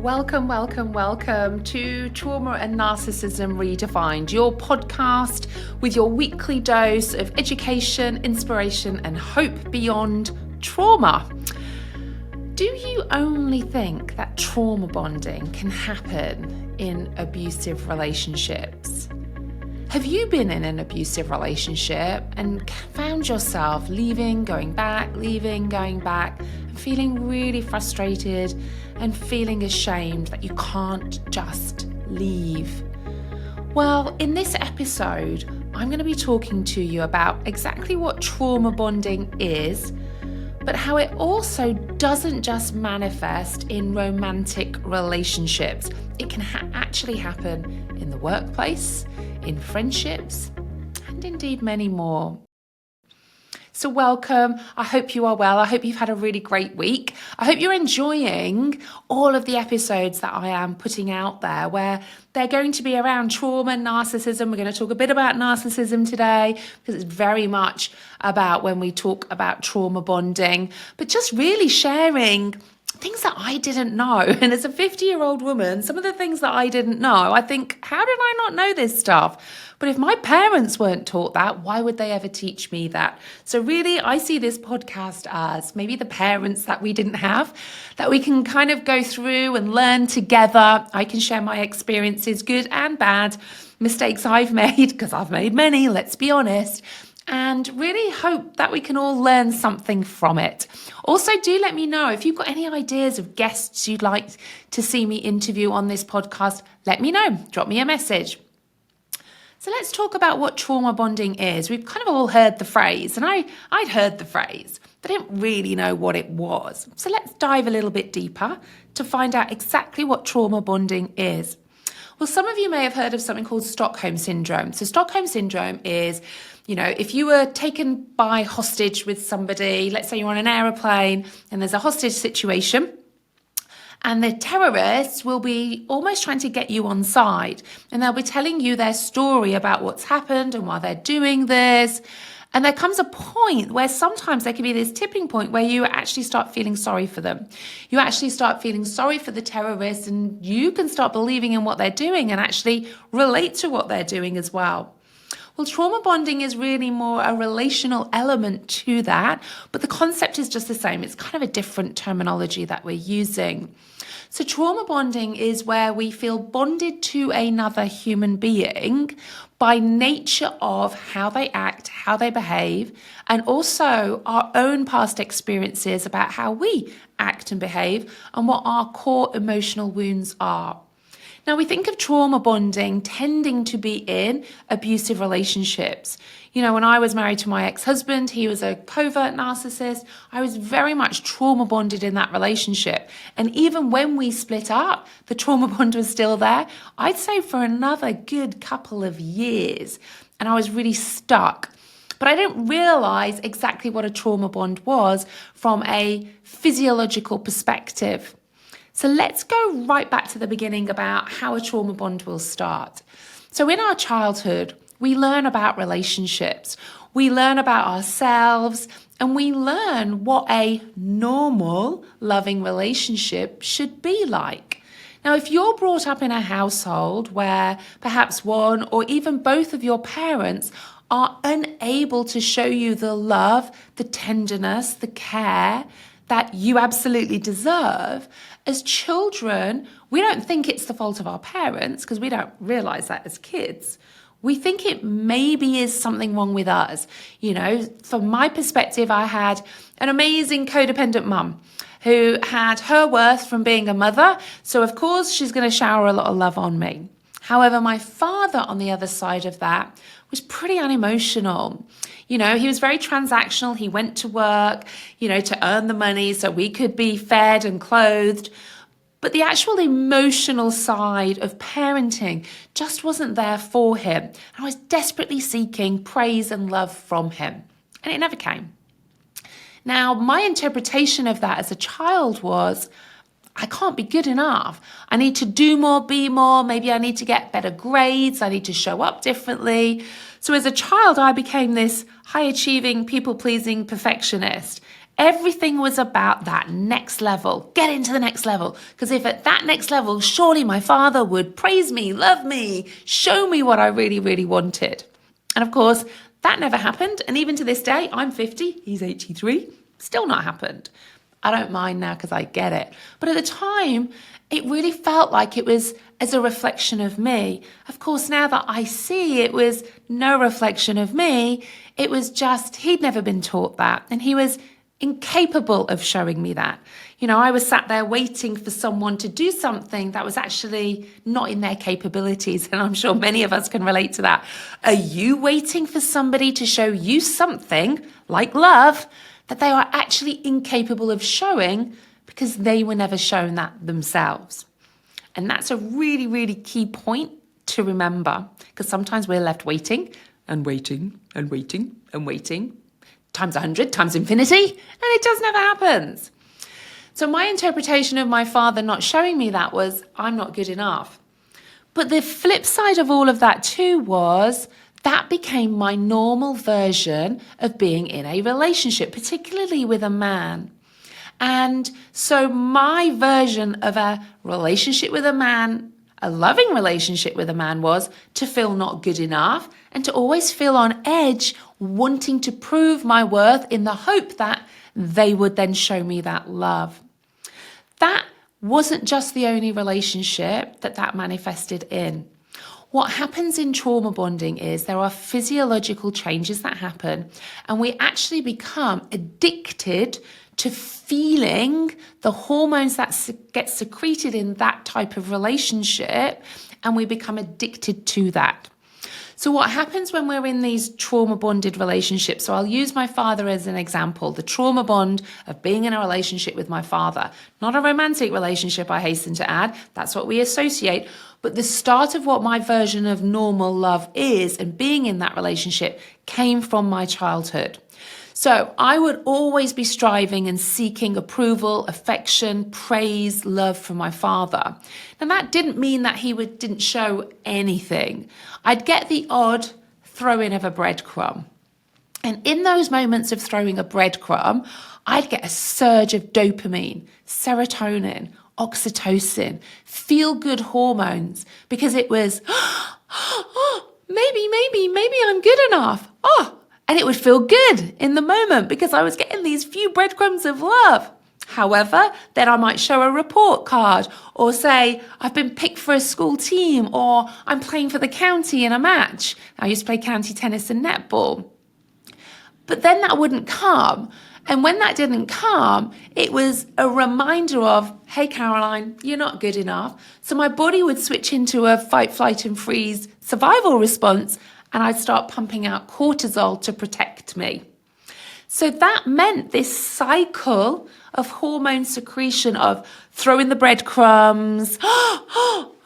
Welcome to Trauma and Narcissism Redefined, your podcast with your weekly dose of education, inspiration, and hope beyond trauma. Do you only think that trauma bonding can happen in abusive relationships? Have you been in an abusive relationship and found yourself leaving, going back, and feeling really frustrated and feeling ashamed that you can't just leave? Well, in this episode, I'm going to be talking to you about exactly what trauma bonding is, but how it also doesn't just manifest in romantic relationships. It can actually happen in the workplace, in friendships, and indeed many more. So welcome. I hope you are well. I hope you've had a really great week. I hope you're enjoying all of the episodes that I am putting out there, where they're going to be around trauma and narcissism. We're going to talk a bit about narcissism today because it's very much about when we talk about trauma bonding, but just really sharing things that I didn't know. And as a 50-year-old woman, some of the things that I didn't know, I think, how did I not know this stuff? But if my parents weren't taught that, why would they ever teach me that? So really, I see this podcast as maybe the parents that we didn't have, that we can kind of go through and learn together. I can share my experiences, good and bad, mistakes I've made, because I've made many, let's be honest, and really hope that we can all learn something from it. Also, do let me know if you've got any ideas of guests you'd like to see me interview on this podcast. Let me know. Drop me a message. So let's talk about what trauma bonding is. We've kind of all heard the phrase, and I'd heard the phrase, but I didn't really know what it was. So let's dive a little bit deeper to find out exactly what trauma bonding is. Well, some of you may have heard of something called Stockholm Syndrome. So Stockholm Syndrome is, if you were taken by hostage with somebody, let's say you're on an aeroplane and there's a hostage situation, and the terrorists will be almost trying to get you on side, and they'll be telling you their story about what's happened and why they're doing this. And there comes a point where sometimes there can be this tipping point where you actually start feeling sorry for them. You actually start feeling sorry for the terrorists, and you can start believing in what they're doing and actually relate to what they're doing as well. Well, trauma bonding is really more a relational element to that, but the concept is just the same. It's kind of a different terminology that we're using. So trauma bonding is where we feel bonded to another human being by nature of how they act, how they behave, and also our own past experiences about how we act and behave and what our core emotional wounds are. Now, we think of trauma bonding tending to be in abusive relationships. When I was married to my ex-husband, he was a covert narcissist. I was very much trauma bonded in that relationship. And even when we split up, the trauma bond was still there. I'd say for another good couple of years. And I was really stuck. But I didn't realize exactly what a trauma bond was from a physiological perspective. So let's go right back to the beginning about how a trauma bond will start. So in our childhood, we learn about relationships, we learn about ourselves, and we learn what a normal, loving relationship should be like. Now, if you're brought up in a household where perhaps one or even both of your parents are unable to show you the love, the tenderness, the care that you absolutely deserve, as children, we don't think it's the fault of our parents because we don't realize that as kids. We think it maybe is something wrong with us. From my perspective, I had an amazing codependent mum who had her worth from being a mother. So of course, she's going to shower a lot of love on me. However, my father on the other side of that was pretty unemotional. He was very transactional. He went to work, to earn the money so we could be fed and clothed. But the actual emotional side of parenting just wasn't there for him. And I was desperately seeking praise and love from him. And it never came. Now, my interpretation of that as a child was, I can't be good enough. I need to do more, be more. Maybe I need to get better grades. I need to show up differently. So as a child, I became this high-achieving, people-pleasing perfectionist. Everything was about that next level, get into the next level. Because if at that next level, surely my father would praise me, love me, show me what I really, really wanted. And of course, that never happened. And even to this day, I'm 50, he's 83, still not happened. I don't mind now because I get it. But at the time, it really felt like it was as a reflection of me. Of course, now that I see it was no reflection of me, it was just he'd never been taught that. And he was incapable of showing me that. You know, I was sat there waiting for someone to do something that was actually not in their capabilities. And I'm sure many of us can relate to that. Are you waiting for somebody to show you something like love that they are actually incapable of showing because they were never shown that themselves? And that's a really, really key point to remember, because sometimes we're left waiting and waiting and waiting and waiting times 100, times infinity, and it just never happens. So my interpretation of my father not showing me that was, I'm not good enough. But the flip side of all of that too was that became my normal version of being in a relationship, particularly with a man. And so my version of a relationship with a man, a loving relationship with a man, was to feel not good enough and to always feel on edge, wanting to prove my worth in the hope that they would then show me that love. That wasn't just the only relationship that manifested in. What happens in trauma bonding is there are physiological changes that happen, and we actually become addicted to feeling the hormones that get secreted in that type of relationship, and we become addicted to that. So what happens when we're in these trauma bonded relationships? So I'll use my father as an example, the trauma bond of being in a relationship with my father, not a romantic relationship, I hasten to add. That's what we associate. But the start of what my version of normal love is and being in that relationship came from my childhood. So I would always be striving and seeking approval, affection, praise, love from my father. Now that didn't mean that he didn't show anything. I'd get the odd throw in of a breadcrumb. And in those moments of throwing a breadcrumb, I'd get a surge of dopamine, serotonin, oxytocin, feel-good hormones, because it was, maybe I'm good enough. And it would feel good in the moment because I was getting these few breadcrumbs of love. However, then I might show a report card or say, I've been picked for a school team, or I'm playing for the county in a match. I used to play county tennis and netball. But then that wouldn't come. And when that didn't come, it was a reminder of, hey, Caroline, you're not good enough. So my body would switch into a fight, flight, and freeze survival response, and I'd start pumping out cortisol to protect me. So that meant this cycle of hormone secretion of throwing the breadcrumbs,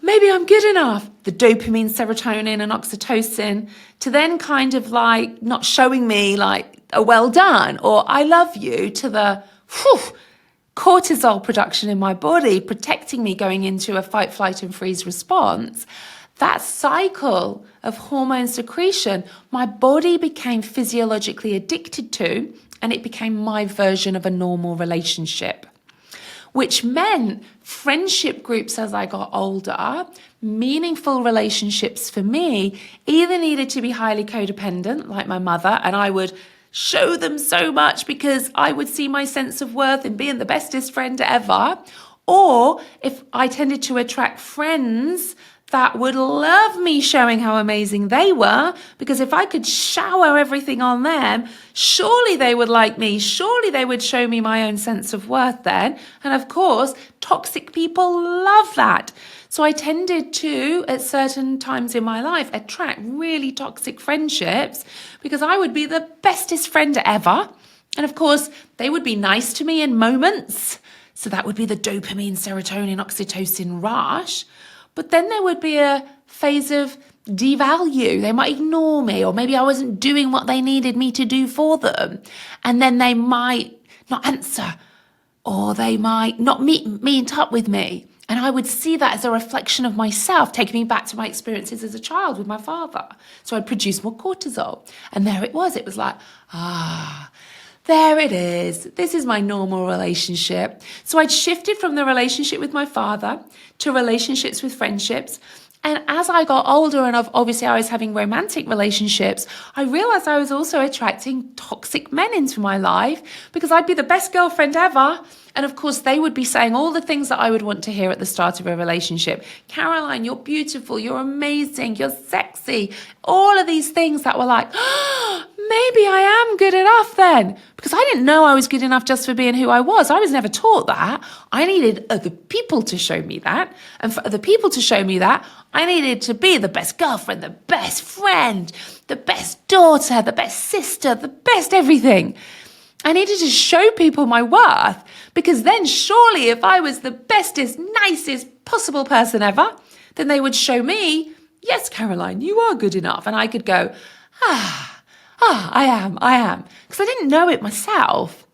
maybe I'm good enough, the dopamine, serotonin, and oxytocin, to then kind of like not showing me like a well done or I love you, to the cortisol production in my body, protecting me going into a fight, flight, and freeze response. That cycle of hormone secretion, my body became physiologically addicted to, and it became my version of a normal relationship, which meant friendship groups as I got older, meaningful relationships for me, either needed to be highly codependent, like my mother, and I would show them so much because I would see my sense of worth in being the bestest friend ever, or if I tended to attract friends that would love me showing how amazing they were, because if I could shower everything on them, surely they would like me. Surely they would show me my own sense of worth then. And of course, toxic people love that. So I tended to, at certain times in my life, attract really toxic friendships because I would be the bestest friend ever. And of course, they would be nice to me in moments. So that would be the dopamine, serotonin, oxytocin rush. But then there would be a phase of devalue. They might ignore me, or maybe I wasn't doing what they needed me to do for them. And then they might not answer, or they might not meet up with me. And I would see that as a reflection of myself, taking me back to my experiences as a child with my father. So I'd produce more cortisol. And there it was. It was like, there it is. This is my normal relationship. So I'd shifted from the relationship with my father to relationships with friendships. And as I got older and obviously I was having romantic relationships, I realized I was also attracting toxic men into my life because I'd be the best girlfriend ever. And of course, they would be saying all the things that I would want to hear at the start of a relationship. Caroline, you're beautiful, you're amazing, you're sexy. All of these things that were like, oh, maybe I am good enough then. Because I didn't know I was good enough just for being who I was. I was never taught that. I needed other people to show me that. And for other people to show me that, I needed to be the best girlfriend, the best friend, the best daughter, the best sister, the best everything. I needed to show people my worth, because then surely if I was the bestest, nicest possible person ever, then they would show me, yes, Caroline, you are good enough. And I could go, I am. Because I didn't know it myself.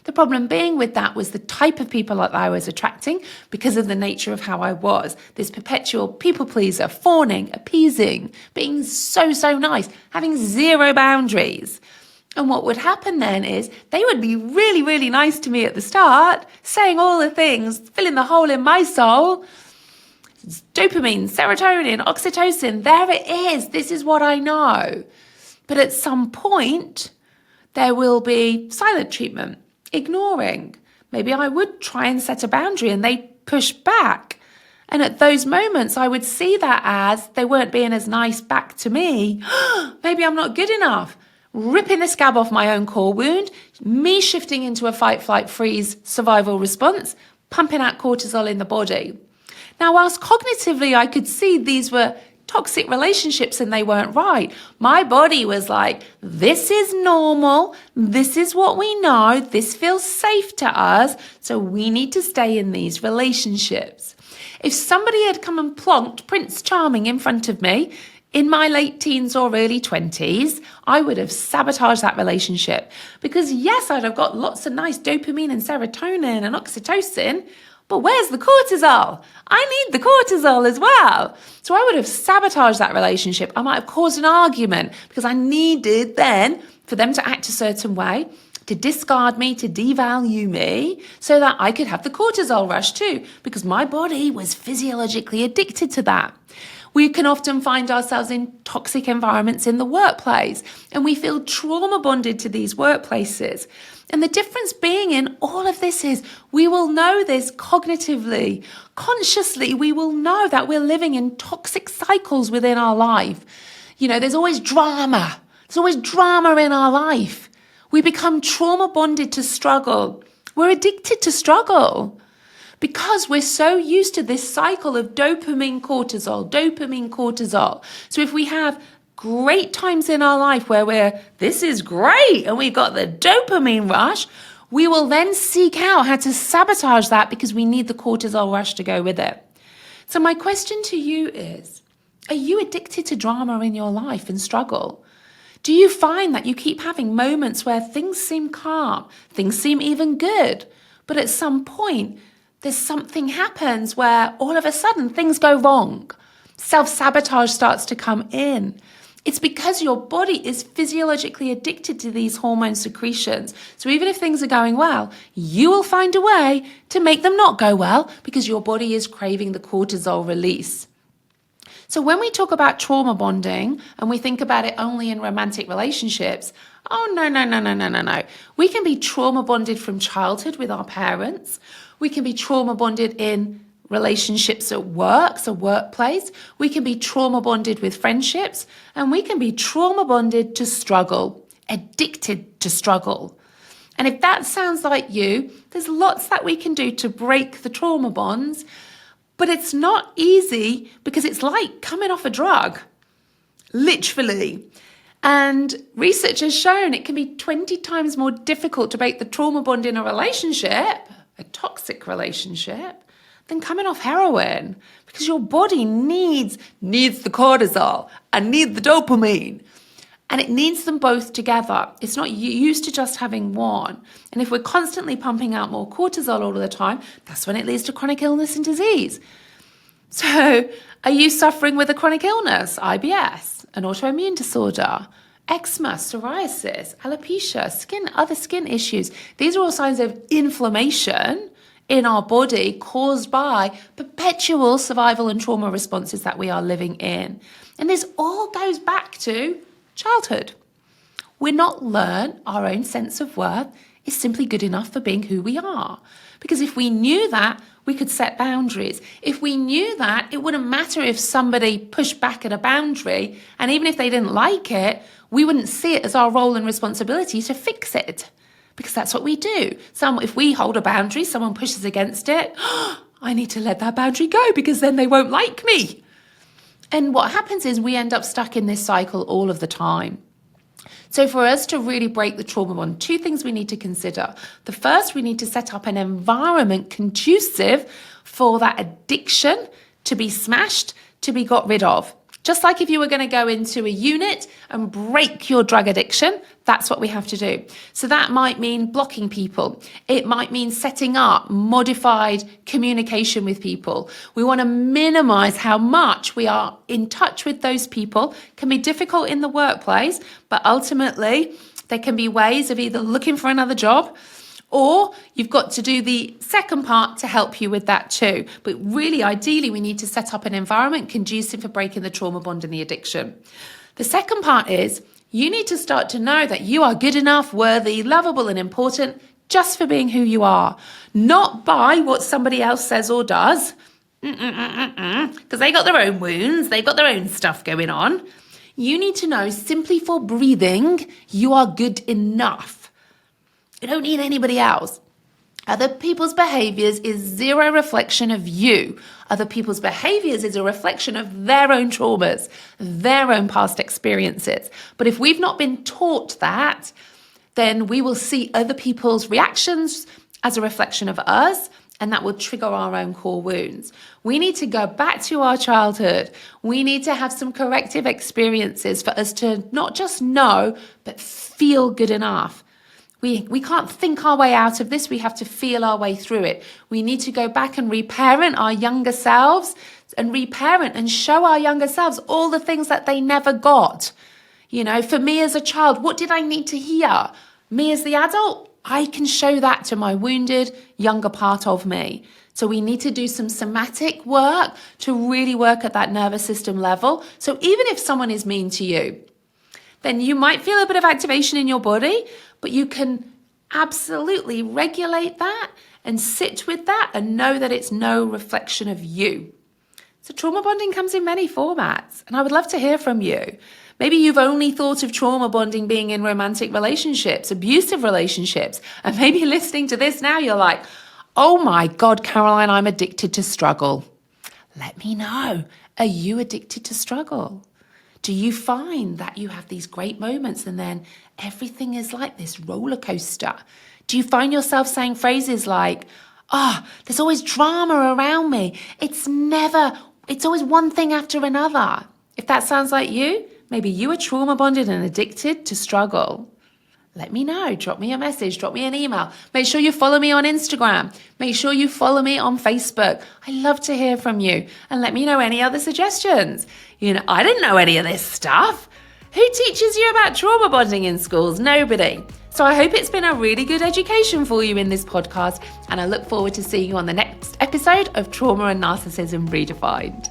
The problem being with that was the type of people that I was attracting because of the nature of how I was. This perpetual people pleaser, fawning, appeasing, being so nice, having zero boundaries. And what would happen then is they would be really nice to me at the start, saying all the things, filling the hole in my soul. Dopamine, serotonin, oxytocin, there it is. This is what I know. But at some point, there will be silent treatment, ignoring. Maybe I would try and set a boundary and they push back. And at those moments, I would see that as they weren't being as nice back to me. Maybe I'm not good enough. Ripping the scab off my own core wound, me shifting into a fight, flight, freeze survival response, pumping out cortisol in the body. Now, whilst cognitively I could see these were toxic relationships and they weren't right, my body was like, this is normal, this is what we know, this feels safe to us, so we need to stay in these relationships. If somebody had come and plonked Prince Charming in front of me, in my late teens or early 20s, I would have sabotaged that relationship. Because yes, I'd have got lots of nice dopamine and serotonin and oxytocin, but where's the cortisol? I need the cortisol as well. So I would have sabotaged that relationship. I might have caused an argument because I needed then for them to act a certain way, to discard me, to devalue me, so that I could have the cortisol rush too, because my body was physiologically addicted to that. We can often find ourselves in toxic environments in the workplace, and we feel trauma bonded to these workplaces. And the difference being in all of this is we will know this cognitively, consciously, we will know that we're living in toxic cycles within our life. You know, there's always drama. There's always drama in our life. We become trauma bonded to struggle. We're addicted to struggle. Because we're so used to this cycle of dopamine, cortisol. So if we have great times in our life where this is great, and we've got the dopamine rush, we will then seek out how to sabotage that because we need the cortisol rush to go with it. So my question to you is, are you addicted to drama in your life and struggle? Do you find that you keep having moments where things seem calm, things seem even good, but at some point, there's something happens where all of a sudden things go wrong. Self-sabotage starts to come in. It's because your body is physiologically addicted to these hormone secretions. So even if things are going well, you will find a way to make them not go well because your body is craving the cortisol release. So when we talk about trauma bonding and we think about it only in romantic relationships, oh, no. We can be trauma bonded from childhood with our parents. We can be trauma bonded in relationships at work, so workplace. We can be trauma bonded with friendships, and we can be trauma bonded to struggle, addicted to struggle. And if that sounds like you, there's lots that we can do to break the trauma bonds, but it's not easy because it's like coming off a drug, literally. And research has shown it can be 20 times more difficult to break the trauma bond in a relationship, a toxic relationship, than coming off heroin, because your body needs the cortisol and needs the dopamine, and it needs them both together. It's not used to just having one. And if we're constantly pumping out more cortisol all the time, that's when it leads to chronic illness and disease. So are you suffering with a chronic illness, IBS, an autoimmune disorder, eczema, psoriasis, alopecia, other skin issues. These are all signs of inflammation in our body caused by perpetual survival and trauma responses that we are living in. And this all goes back to childhood. We're not learned our own sense of worth is simply good enough for being who we are. Because if we knew that, we could set boundaries. If we knew that, it wouldn't matter if somebody pushed back at a boundary, and even if they didn't like it, we wouldn't see it as our role and responsibility to fix it. Because that's what we do. If we hold a boundary, someone pushes against it, I need to let that boundary go because then they won't like me. And what happens is we end up stuck in this cycle all of the time. So for us to really break the trauma bond, two things we need to consider. The first, we need to set up an environment conducive for that addiction to be smashed, to be got rid of. Just like if you were going to go into a unit and break your drug addiction, that's what we have to do. So that might mean blocking people. It might mean setting up modified communication with people. We want to minimize how much we are in touch with those people. It can be difficult in the workplace, but ultimately there can be ways of either looking for another job, or you've got to do the second part to help you with that too. But really, ideally, we need to set up an environment conducive for breaking the trauma bond and the addiction. The second part is you need to start to know that you are good enough, worthy, lovable, and important just for being who you are, not by what somebody else says or does, because they got their own wounds, they've got their own stuff going on. You need to know simply for breathing, you are good enough. You don't need anybody else. Other people's behaviors is zero reflection of you. Other people's behaviors is a reflection of their own traumas, their own past experiences. But if we've not been taught that, then we will see other people's reactions as a reflection of us, and that will trigger our own core wounds. We need to go back to our childhood. We need to have some corrective experiences for us to not just know, but feel good enough. We can't think our way out of this. We have to feel our way through it. We need to go back and reparent our younger selves and reparent and show our younger selves all the things that they never got. You know, for me as a child, what did I need to hear? Me as the adult, I can show that to my wounded younger part of me. So we need to do some somatic work to really work at that nervous system level. So even if someone is mean to you, then you might feel a bit of activation in your body, but you can absolutely regulate that and sit with that and know that it's no reflection of you. So trauma bonding comes in many formats, and I would love to hear from you. Maybe you've only thought of trauma bonding being in romantic relationships, abusive relationships, and maybe listening to this now, you're like, oh my God, Caroline, I'm addicted to struggle. Let me know. Are you addicted to struggle? Do you find that you have these great moments and then everything is like this roller coaster? Do you find yourself saying phrases like, there's always drama around me. It's always one thing after another. If that sounds like you, maybe you are trauma bonded and addicted to struggle. Let me know. Drop me a message. Drop me an email. Make sure you follow me on Instagram. Make sure you follow me on Facebook. I love to hear from you. And let me know any other suggestions. You know, I didn't know any of this stuff. Who teaches you about trauma bonding in schools? Nobody. So I hope it's been a really good education for you in this podcast. And I look forward to seeing you on the next episode of Trauma and Narcissism Redefined.